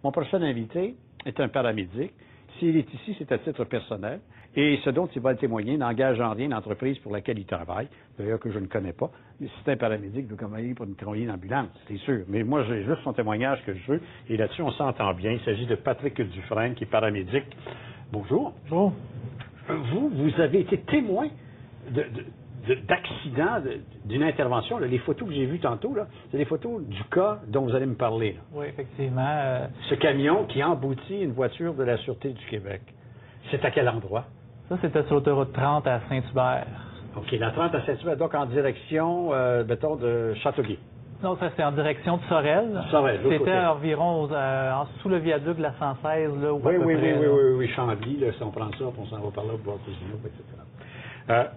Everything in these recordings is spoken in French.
Mon prochain invité est un paramédic. S'il est ici, c'est à titre personnel. Et ce dont il va témoigner n'engage en rien l'entreprise pour laquelle il travaille, d'ailleurs que je ne connais pas. Mais si c'est un paramédic, il veut travailler pour une travailler une ambulance, c'est sûr. Mais moi, j'ai juste son témoignage que je veux. Et là-dessus, on s'entend bien. Il s'agit de Patrick Dufresne, qui est paramédic. Bonjour. Bonjour. Vous avez été témoin d'accidents, d'une intervention. Là, les photos que j'ai vues tantôt, c'est des photos du cas dont vous allez me parler. Là. Oui, effectivement. Ce camion qui emboutit une voiture de la Sûreté du Québec. C'est à quel endroit? Ça, c'était sur l'autoroute 30 à Saint-Hubert. OK, la 30 à Saint-Hubert, donc en direction, mettons, de Châteauguay. Non, ça, c'est en direction de Sorel. Sorel, c'était environ sous le viaduc de la 116, là, où oui, Chambly, là, si on prend ça, on s'en va par là, pour voir etc.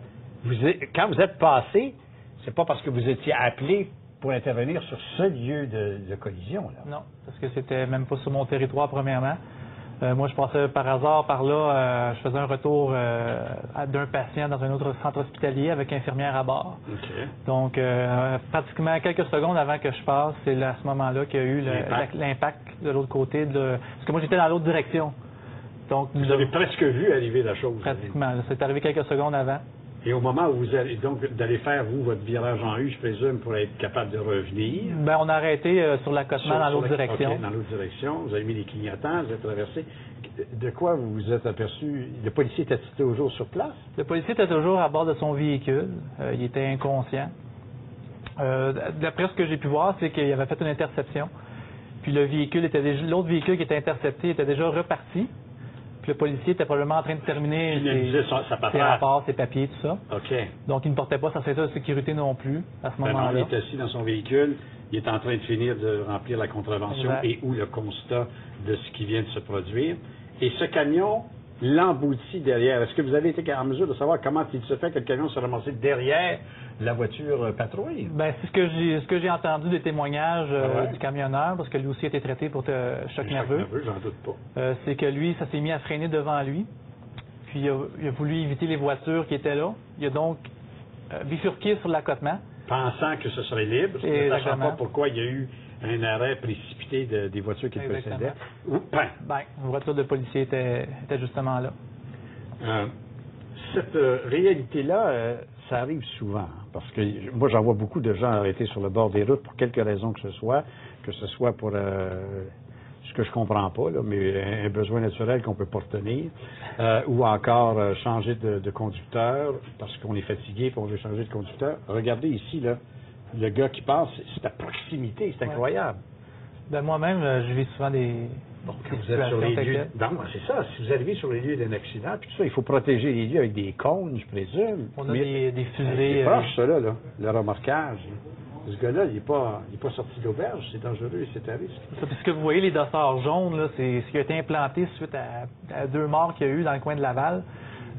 Quand vous êtes passé, c'est pas parce que vous étiez appelé pour intervenir sur ce lieu de collision, là. Non, parce que c'était même pas sur mon territoire, premièrement. Moi, je passais par hasard par là. Je faisais un retour d'un patient dans un autre centre hospitalier avec infirmière à bord. Okay. Donc, pratiquement quelques secondes avant que je passe, c'est à ce moment-là qu'il y a eu l'impact de l'autre côté. Parce que moi, j'étais dans l'autre direction. Donc, vous avez presque vu arriver la chose. Pratiquement. C'est arrivé quelques secondes avant. Et au moment où vous allez donc d'aller faire, vous, votre virage en U, je présume, pour être capable de revenir. Bien, on a arrêté sur l'accotement dans l'autre direction. OK, dans l'autre direction. Vous avez mis les clignotants, vous êtes traversé. De quoi vous vous êtes aperçu? Le policier était toujours sur place? Le policier était toujours à bord de son véhicule. Il était inconscient. D'après ce que j'ai pu voir, c'est qu'il avait fait une interception. Puis l'autre véhicule qui était intercepté était déjà reparti. Puis le policier était probablement en train de terminer ses rapports, ses papiers, tout ça. OK. Donc, il ne portait pas sa ceinture de sécurité non plus à ce moment-là. Il est assis dans son véhicule, il est en train de finir de remplir la contravention et ou le constat de ce qui vient de se produire. Et ce camion l'emboutit derrière. Est-ce que vous avez été en mesure de savoir comment il se fait que le camion se ramassé derrière la voiture patrouille? Bien, c'est ce que j'ai entendu des témoignages du camionneur, parce que lui aussi a été traité pour choc nerveux. J'en doute pas. C'est que lui, ça s'est mis à freiner devant lui. Puis il a voulu éviter les voitures qui étaient là. Il a donc bifurqué sur l'accotement. Pensant que ce serait libre, ne sachant pas pourquoi il y a eu un arrêt précipité des voitures qui le précédaient. Bien, une voiture de policier était justement là. Cette réalité-là, ça arrive souvent, parce que moi, j'en vois beaucoup de gens arrêtés sur le bord des routes pour quelque raison que ce soit pour ce que je comprends pas, là, mais un besoin naturel qu'on peut pas retenir, ou encore changer de conducteur parce qu'on est fatigué et on veut changer de conducteur. Regardez ici, là, le gars qui passe, c'est à proximité, c'est incroyable. Ben, moi-même, je vis souvent des... Bon, quand vous êtes sur les lieux... Non, c'est ça. Si vous arrivez sur les lieux d'un accident, puis tout ça, il faut protéger les lieux avec des cônes, je présume. On a des fusées... C'est proche, ça, là, le remorquage. Ce gars-là, il n'est pas sorti d'auberge, c'est dangereux, c'est à risque. Ce que vous voyez, les dossards jaunes, là, c'est ce qui a été implanté suite à 2 morts qu'il y a eu dans le coin de Laval.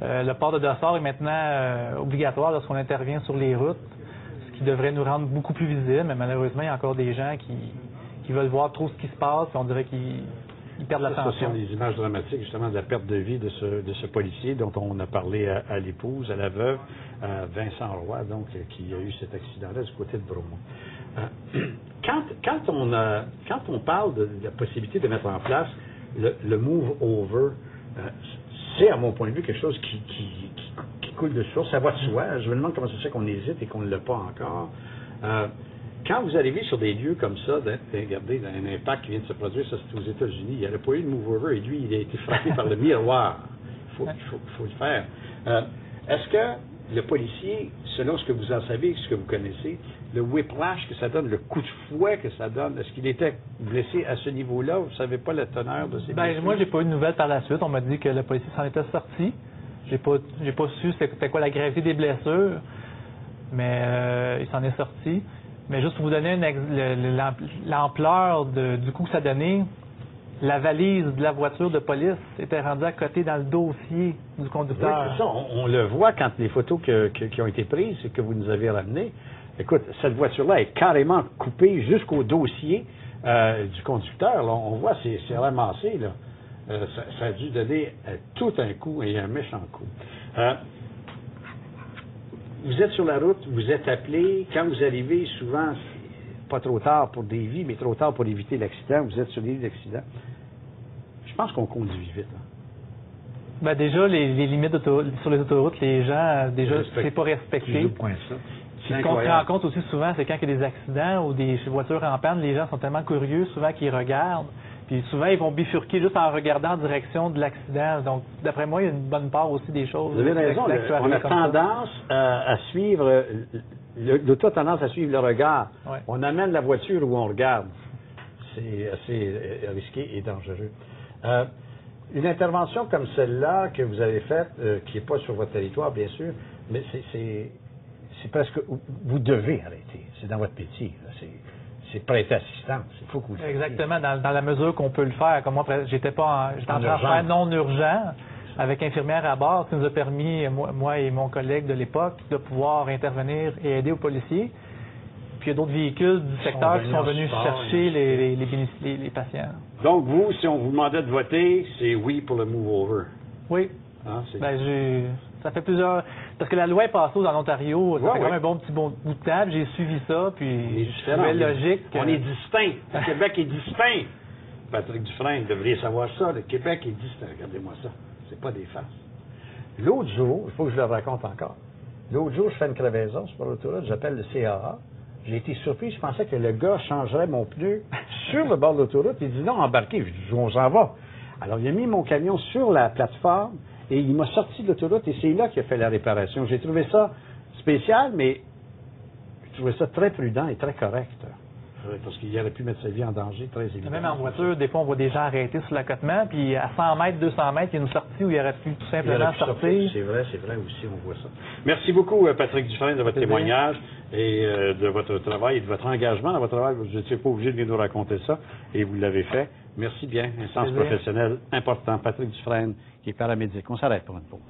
Le port de dossard est maintenant obligatoire lorsqu'on intervient sur les routes, ce qui devrait nous rendre beaucoup plus visibles, mais malheureusement, il y a encore des gens qui veulent voir trop ce qui se passe, et on dirait qu'ils perdent l'attention. Ce sont des images dramatiques, justement, de la perte de vie de ce policier dont on a parlé à l'épouse, à la veuve, à Vincent Roy, donc, qui a eu cet accident-là du côté de Bromont. Quand on parle de la possibilité de mettre en place le move-over, c'est, à mon point de vue, quelque chose qui coule de source. Ça va de soi. Je me demande comment ça se fait qu'on hésite et qu'on ne l'a pas encore. Quand vous arrivez sur des lieux comme ça, regardez, un impact qui vient de se produire, ça c'est aux États-Unis, il n'y a pas eu de move-over et lui, il a été frappé par le miroir. Il faut le faire. Est-ce que le policier, selon ce que vous en savez, ce que vous connaissez, le whiplash que ça donne, le coup de fouet que ça donne, est-ce qu'il était blessé à ce niveau-là? Vous ne savez pas la teneur de ces blessures? Moi, j'ai pas eu de nouvelles par la suite. On m'a dit que le policier s'en était sorti. J'ai pas su c'était quoi la gravité des blessures, mais il s'en est sorti. Mais juste pour vous donner l'ampleur du coup que ça donnait, la valise de la voiture de police était rendue à côté dans le dossier du conducteur. Oui, c'est ça. On le voit quand les photos qui ont été prises et que vous nous avez ramenées. Écoute, cette voiture-là est carrément coupée jusqu'au dossier du conducteur. Là. On voit, c'est ramassé. Là. Ça a dû donner tout un coup et un méchant coup. Vous êtes sur la route, vous êtes appelé. Quand vous arrivez, souvent, pas trop tard pour des vies, mais trop tard pour éviter l'accident. Vous êtes sur l'île d'accident. Je pense qu'on conduit vite. Hein. Ben déjà, les limites sur les autoroutes, les gens, déjà, c'est pas respecté. Ce qu'on se rend compte aussi souvent, c'est quand il y a des accidents ou des voitures en panne, les gens sont tellement curieux souvent qu'ils regardent. Puis souvent, ils vont bifurquer juste en regardant en direction de l'accident. Donc, d'après moi, il y a une bonne part aussi des choses. Vous avez raison. On a tendance à suivre, l'auto a tendance à suivre le regard. Ouais. On amène la voiture où on regarde. C'est assez risqué et dangereux. Une intervention comme celle-là que vous avez faite, qui n'est pas sur votre territoire, bien sûr, mais c'est presque... Vous devez arrêter. C'est dans votre métier. C'est prêter assistance. Il faut que vous le fassiez. Exactement, dans la mesure qu'on peut le faire. Comme moi, j'étais en train de faire non urgent avec infirmière à bord, qui nous a permis, moi et mon collègue de l'époque, de pouvoir intervenir et aider aux policiers. Puis il y a d'autres véhicules du secteur qui sont venus chercher les patients. Donc vous, si on vous demandait de voter, c'est oui pour le move over. Oui. Hein, ça fait plusieurs... Parce que la loi est passée en Ontario, ça fait quand même un bon petit bout de temps, j'ai suivi ça, puis c'est logique. On est distinct. Le Québec est distinct. Patrick Dufresne, vous devriez savoir ça. Le Québec est distinct. Regardez-moi ça. C'est pas des farces. L'autre jour, il faut que je le raconte encore. L'autre jour, je fais une crevaison sur l'autoroute, j'appelle le CAA. J'ai été surpris, je pensais que le gars changerait mon pneu sur le bord de l'autoroute. Il dit non, embarquez. Je dis, on s'en va. Alors, il a mis mon camion sur la plateforme et il m'a sorti de l'autoroute et c'est là qu'il a fait la réparation. J'ai trouvé ça spécial, mais je trouvais ça très prudent et très correct. Parce qu'il aurait pu mettre sa vie en danger, très évident. Même en voiture, des fois, on voit des gens arrêtés sur l'accotement, puis à 100 mètres, 200 mètres, il y a une sortie où il aurait pu tout simplement sortir. C'est vrai aussi, on voit ça. Merci beaucoup, Patrick Dufresne, de votre témoignage et de votre travail et de votre engagement dans votre travail. Vous n'étiez pas obligé de venir nous raconter ça et vous l'avez fait. Merci bien. Un sens professionnel important. Patrick Dufresne, qui est paramédic. On s'arrête pour une pause.